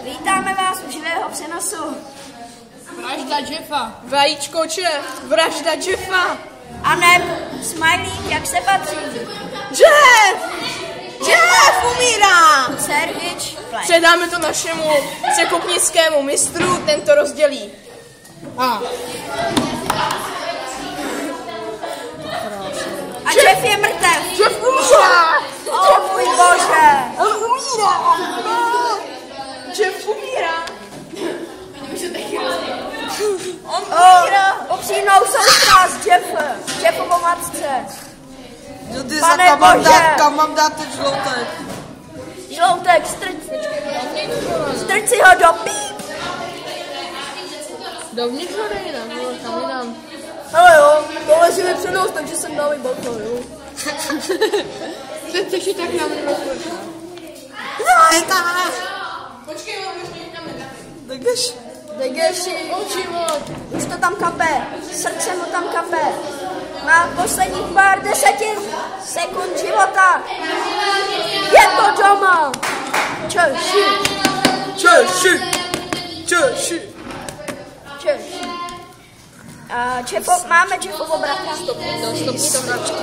Vítáme vás u živého přenosu. Vražda Jeffa. Vajíčko Jeff. Vražda Jeffa. A neb smajlík, jak se patří. Jeff! Jeff umírá! Sergič, play. Předáme to našemu překupnickému mistru, ten to rozdělí. A Jeff je mrtev. Jeff umírá! O můj bože. On umírá! Jeff umírá! On umírá! Upřímnou soustrast Jeffem. Jeffovo matce. No ty Pane za Bože. kam mám dát ten žloutek? Žloutek, strč si ho do píp. Dovnitř ho nejdám, kam jdám. Hele jo, tohle živý přenos, takže jsem dal i bacha, jo. Chceš si tak na mě rozpočít. No, je ta. Počkej, už někam nedáme. Degeš. Degeši, Život. už to tam kape, srdce mu tam kape. Má posledních pár sekund života. Je to doma. Češi. Češi. Češi. Češi. A máme Jeffovo bratra. Stopni to, hračky.